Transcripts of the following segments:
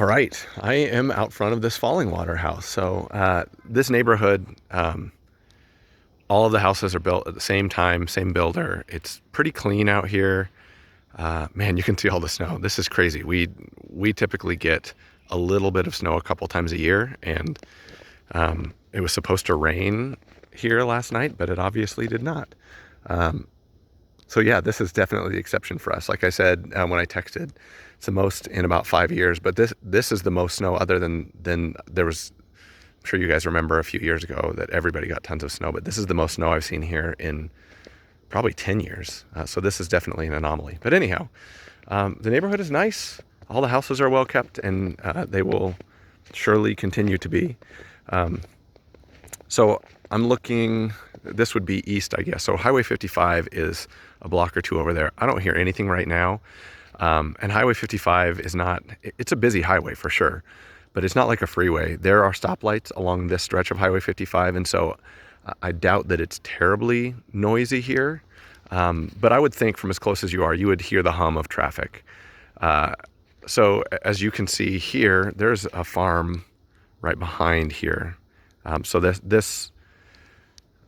All right, I am out front of this Falling Water house. So this neighborhood, all of the houses are built at the same time, same builder. It's pretty clean out here. Man, you can see all the snow. This is crazy. We typically get a little bit of snow a couple times a year, and it was supposed to rain here last night, but it obviously did not. So yeah, this is definitely the exception for us. Like I said when I texted, it's the most in about 5 years. But this is the most snow other than there was. I'm sure you guys remember a few years ago that everybody got tons of snow. But this is the most snow I've seen here in probably 10 years. So this is definitely an anomaly. But anyhow, the neighborhood is nice. All the houses are well kept, and they will surely continue to be. So I'm looking. This would be east, I guess. So Highway 55 is a block or two over there. I don't hear anything right now. And Highway 55 is not, it's a busy highway for sure, but it's not like a freeway. There are stoplights along this stretch of Highway 55. And so I doubt that it's terribly noisy here. But I would think from as close as you are, you would hear the hum of traffic. So as you can see here, there's a farm right behind here. So that's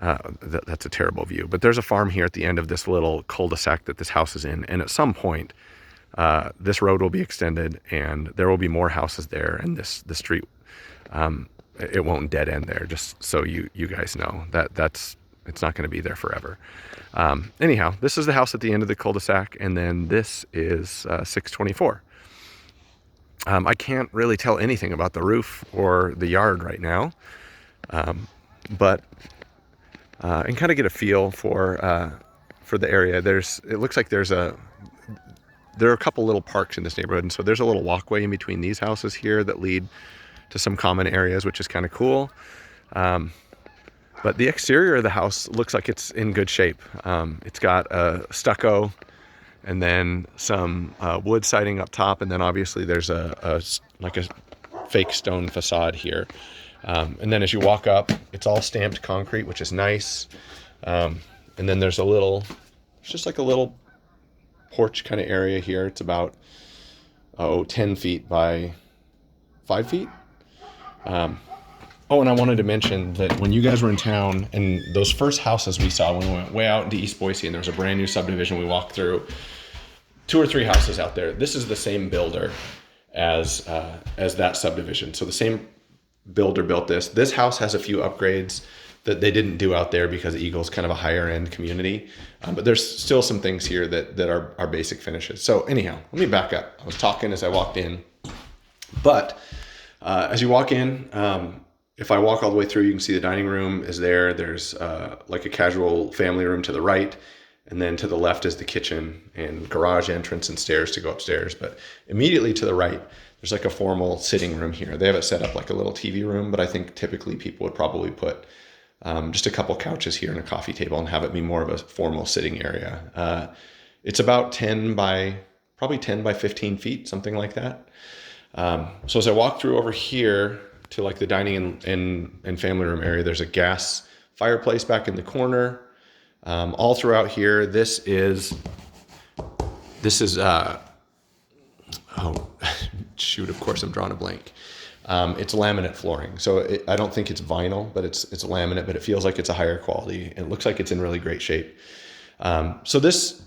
a terrible view, but there's a farm here at the end of this little cul-de-sac that this house is in. And at some point, this road will be extended and there will be more houses there, and the street, it won't dead end there, just so you guys know it's not going to be there forever. Anyhow, this is the house at the end of the cul-de-sac, and then this is 624. I can't really tell anything about the roof or the yard right now, but and kind of get a feel for the area. It looks like there are a couple little parks in this neighborhood, and so there's a little walkway in between these houses here that lead to some common areas, which is kind of cool. But the exterior of the house looks like it's in good shape. It's got a stucco, and then some wood siding up top, and then obviously there's a fake stone facade here. And then as you walk up, it's all stamped concrete, which is nice. And then there's just like a little porch kind of area here. It's about 10 feet by 5 feet. And I wanted to mention that when you guys were in town and those first houses we saw when we went way out into East Boise, and there was a brand new subdivision we walked through, 2 or 3 houses out there. This is the same builder as that subdivision. So the same builder built this. This house has a few upgrades that they didn't do out there because Eagle's kind of a higher end community. But there's still some things here that are basic finishes. So anyhow, let me back up. I was talking as I walked in, but as you walk in, if I walk all the way through, you can see the dining room is there. There's like a casual family room to the right. And then to the left is the kitchen and garage entrance and stairs to go upstairs. But immediately to the right, there's like a formal sitting room here. They have it set up like a little TV room, but I think typically people would probably put just a couple couches here and a coffee table and have it be more of a formal sitting area. It's about 10 by 15 feet, something like that. So as I walk through over here to like the dining and family room area, there's a gas fireplace back in the corner. All throughout here, this is oh shoot, of course I'm drawing a blank. It's laminate flooring, so I don't think it's vinyl, but it's laminate, but it feels like it's a higher quality. It looks like it's in really great shape. So this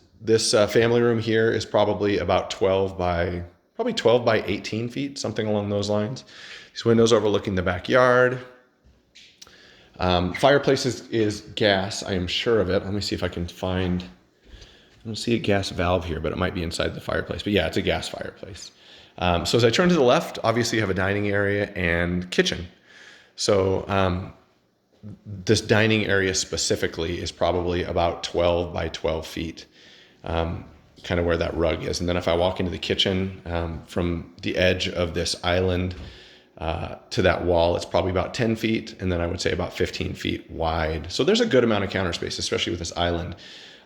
family room here is probably about 12 by 18 feet, something along those lines. These windows overlooking the backyard. Fireplace is gas, I am sure of it. Let me see if I can find, I don't see a gas valve here, but it might be inside the fireplace. But yeah, it's a gas fireplace. So as I turn to the left, obviously you have a dining area and kitchen. So this dining area specifically is probably about 12 by 12 feet, kind of where that rug is. And then if I walk into the kitchen, from the edge of this island to that wall, it's probably about 10 feet. And then I would say about 15 feet wide. So there's a good amount of counter space, especially with this island.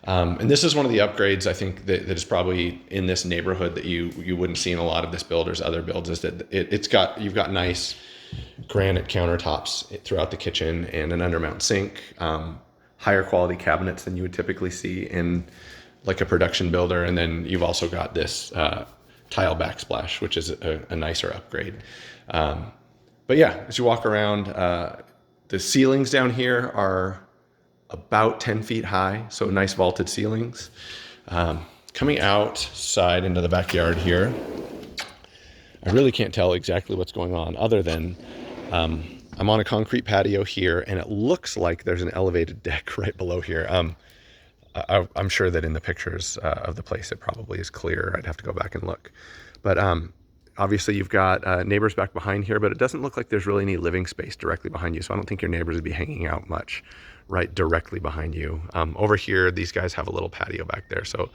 And this is one of the upgrades I think that is probably in this neighborhood that you wouldn't see in a lot of this builder's other builds, is that you've got nice granite countertops throughout the kitchen and an undermount sink, higher quality cabinets than you would typically see in like a production builder. And then you've also got this tile backsplash, which is a nicer upgrade. But yeah, as you walk around, the ceilings down here are about 10 feet high, so nice vaulted ceilings. Coming outside into the backyard here, I really can't tell exactly what's going on other than I'm on a concrete patio here, and it looks like there's an elevated deck right below here. I'm sure that in the pictures of the place, it probably is clear. I'd have to go back and look. But obviously you've got neighbors back behind here, but it doesn't look like there's really any living space directly behind you. So I don't think your neighbors would be hanging out much right directly behind you. Over here, these guys have a little patio back there. So,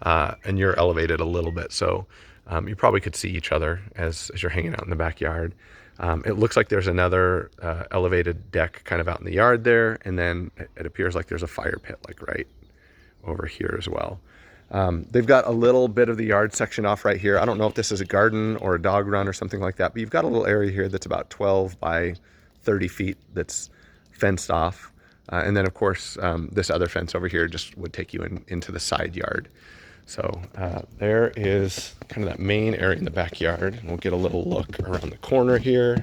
and you're elevated a little bit. So you probably could see each other as you're hanging out in the backyard. It looks like there's another elevated deck kind of out in the yard there. And then it appears like there's a fire pit like right over here as well. They've got a little bit of the yard section off right here. I don't know if this is a garden or a dog run or something like that, but you've got a little area here that's about 12 by 30 feet that's fenced off. And then of course, this other fence over here just would take you into the side yard. So there is kind of that main area in the backyard. We'll get a little look around the corner here.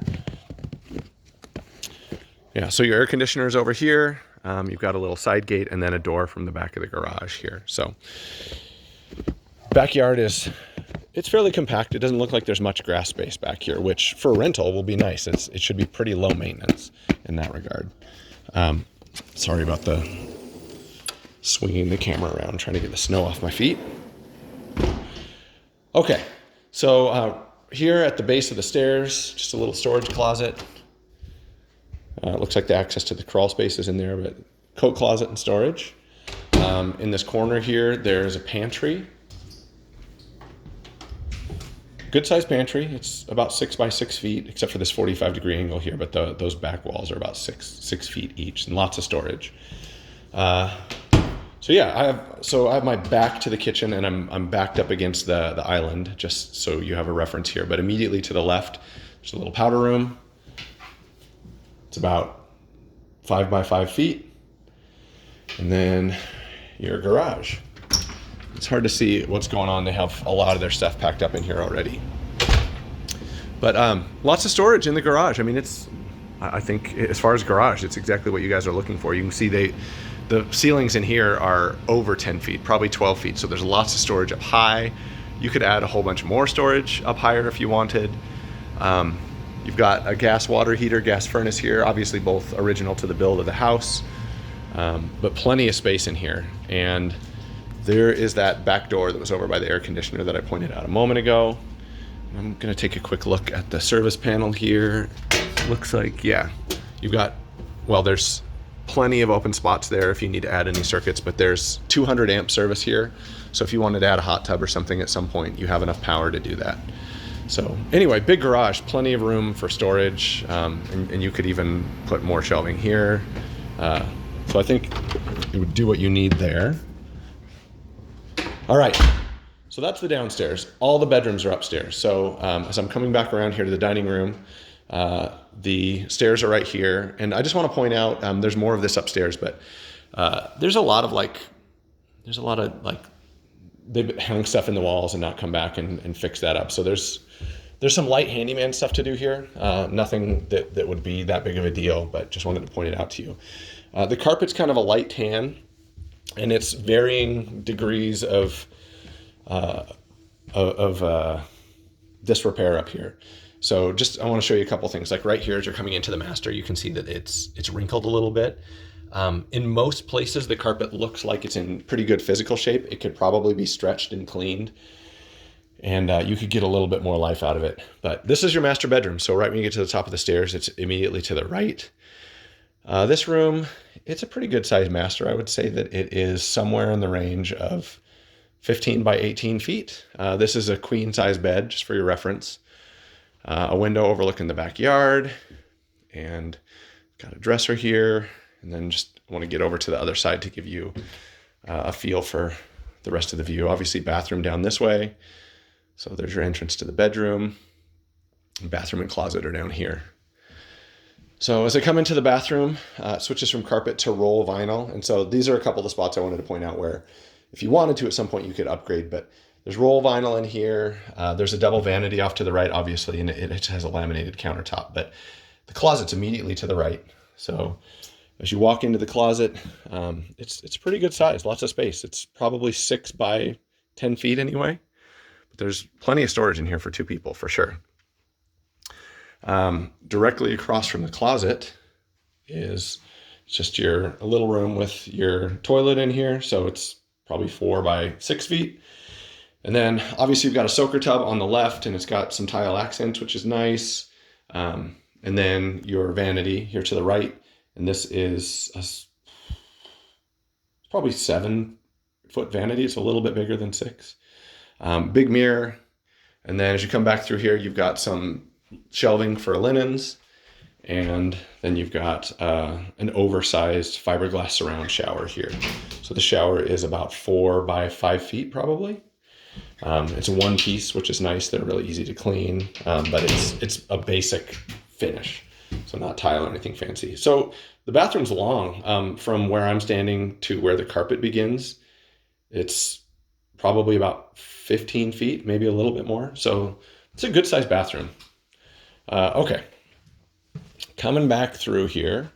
Yeah, so your air conditioner is over here. You've got a little side gate and then a door from the back of the garage here. So backyard it's fairly compact. It doesn't look like there's much grass space back here, which for rental will be nice. It should be pretty low maintenance in that regard. Sorry about the swinging the camera around, trying to get the snow off my feet. Okay, so here at the base of the stairs, just a little storage closet. It looks like the access to the crawl space is in there, but coat closet and storage. In this corner here, there's a pantry. Good sized pantry. It's about 6 by 6 feet, except for this 45-degree angle here, but those back walls are about six feet each and lots of storage. So yeah, I have my back to the kitchen and I'm backed up against the island, just so you have a reference here. But immediately to the left, there's a little powder room. It's about 5 by 5 feet. And then your garage. It's hard to see what's going on. They have a lot of their stuff packed up in here already. But lots of storage in the garage. I mean, I think as far as garage, it's exactly what you guys are looking for. You can see the ceilings in here are over 10 feet, probably 12 feet. So there's lots of storage up high. You could add a whole bunch more storage up higher if you wanted. You've got a gas water heater, gas furnace here, obviously both original to the build of the house, but plenty of space in here. And there is that back door that was over by the air conditioner that I pointed out a moment ago. I'm gonna take a quick look at the service panel here. Looks like, yeah, there's plenty of open spots there if you need to add any circuits, but there's 200 amp service here. So if you wanted to add a hot tub or something at some point, you have enough power to do that. So anyway, big garage, plenty of room for storage, and you could even put more shelving here. So I think it would do what you need there. All right, so that's the downstairs. All the bedrooms are upstairs. So as I'm coming back around here to the dining room, the stairs are right here. And I just want to point out, there's more of this upstairs, but there's a lot of they've hung stuff in the walls and not come back and fix that up. So there's some light handyman stuff to do here. Nothing that would be that big of a deal, but just wanted to point it out to you. The carpet's kind of a light tan, and it's varying degrees of disrepair up here. So I want to show you a couple things. Like right here, as you're coming into the master, you can see that it's wrinkled a little bit. In most places, the carpet looks like it's in pretty good physical shape. It could probably be stretched and cleaned, and you could get a little bit more life out of it. But this is your master bedroom. So right when you get to the top of the stairs, it's immediately to the right. This room, it's a pretty good sized master. I would say that it is somewhere in the range of 15 by 18 feet. This is a queen size bed, just for your reference. A window overlooking the backyard, and got a dresser here. And then just want to get over to the other side to give you a feel for the rest of the view. Obviously bathroom down this way. So there's your entrance to the bedroom. Bathroom and closet are down here. So as I come into the bathroom, it switches from carpet to roll vinyl. And so these are a couple of the spots I wanted to point out where if you wanted to at some point you could upgrade, but There's roll vinyl in here. There's a double vanity off to the right, obviously, and it has a laminated countertop, but the closet's immediately to the right. So as you walk into the closet, it's a pretty good size, lots of space. It's probably 6 by 10 feet anyway, but there's plenty of storage in here for 2 people for sure. Directly across from the closet is just a little room with your toilet in here. So it's probably 4 by 6 feet. And then obviously you've got a soaker tub on the left, and it's got some tile accents, which is nice. And then your vanity here to the right. And this is probably 7-foot vanity. It's a little bit bigger than 6. Big mirror. And then as you come back through here, you've got some shelving for linens. And then you've got an oversized fiberglass surround shower here. So the shower is about 4 by 5 feet probably. It's a one piece, which is nice. They're really easy to clean, but it's a basic finish, so not tile or anything fancy. So the bathroom's long. From where I'm standing to where the carpet begins, it's probably about 15 feet, maybe a little bit more. So it's a good sized bathroom. Okay. Coming back through here,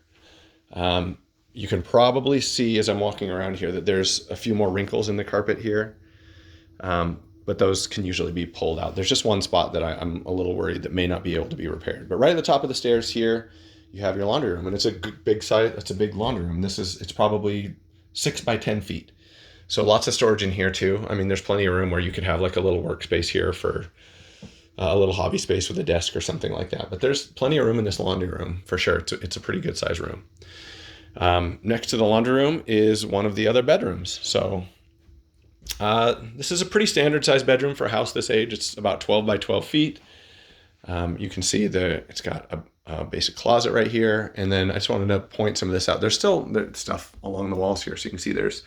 you can probably see as I'm walking around here that there's a few more wrinkles in the carpet here. But those can usually be pulled out. There's just one spot that I'm a little worried that may not be able to be repaired. But right at the top of the stairs here, you have your laundry room, and it's a big size. It's a big laundry room. It's probably 6 by 10 feet. So lots of storage in here too. I mean, there's plenty of room where you could have like a little workspace here for a little hobby space with a desk or something like that. But there's plenty of room in this laundry room for sure. It's a pretty good size room. Next to the laundry room is one of the other bedrooms. So this is a pretty standard sized bedroom for a house this age. It's about 12 by 12 feet. You can see it's got a basic closet right here. And then I just wanted to point some of this out. There's stuff along the walls here. So you can see there's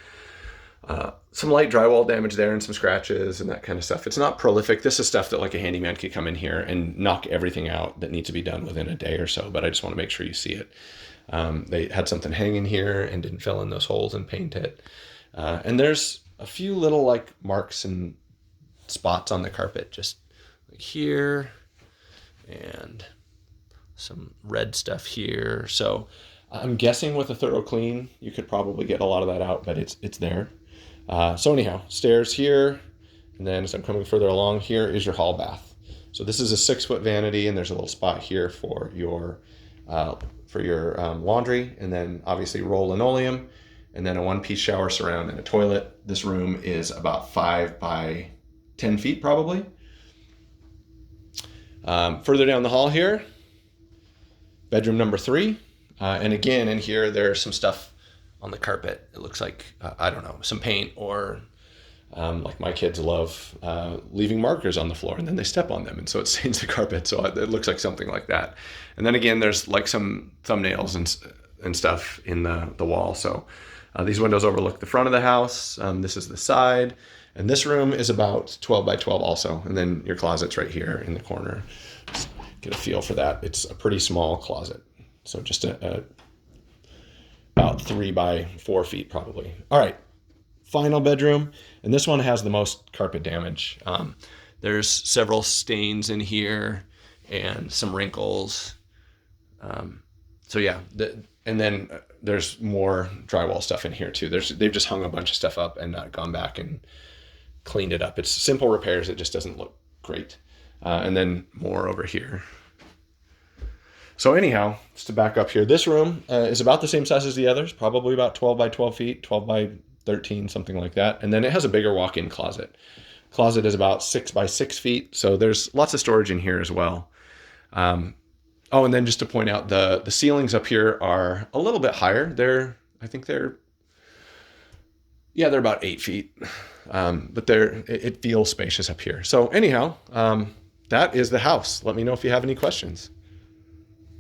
some light drywall damage there and some scratches and that kind of stuff. It's not prolific. This is stuff that like a handyman could come in here and knock everything out that needs to be done within a day or so. But I just want to make sure you see it. They had something hanging here and didn't fill in those holes and paint it. And there's a few little like marks and spots on the carpet, just like here, and some red stuff here. So I'm guessing with a thorough clean, you could probably get a lot of that out, but it's there. So anyhow, stairs here, and then as I'm coming further along, here is your hall bath. So this is a 6-foot vanity, and there's a little spot here for your laundry, and then obviously roll linoleum, and then a one-piece shower surround and a toilet. This room is about 5 by 10 feet probably. Further down the hall here, bedroom number 3. And again, in here, there's some stuff on the carpet. It looks like, I don't know, some paint, or like my kids love leaving markers on the floor and then they step on them, and so it stains the carpet. So it looks like something like that. And then again, there's like some thumbnails and stuff in the wall. So these windows overlook the front of the house. This is the side. And this room is about 12 by 12 also. And then your closet's right here in the corner. Just get a feel for that. It's a pretty small closet. So just about 3 by 4 feet probably. All right, final bedroom. And this one has the most carpet damage. There's several stains in here and some wrinkles. So yeah, and then there's more drywall stuff in here too. They've just hung a bunch of stuff up and not gone back and cleaned it up. It's simple repairs. It just doesn't look great. And then more over here. So anyhow, just to back up here, this room is about the same size as the others, probably about 12 by 12 feet, 12 by 13, something like that. And then it has a bigger walk-in closet. Closet is about 6 by 6 feet. So there's lots of storage in here as well. Oh, and then just to point out, the ceilings up here are a little bit higher. I think they're about 8 feet. But it feels spacious up here. So anyhow, that is the house. Let me know if you have any questions.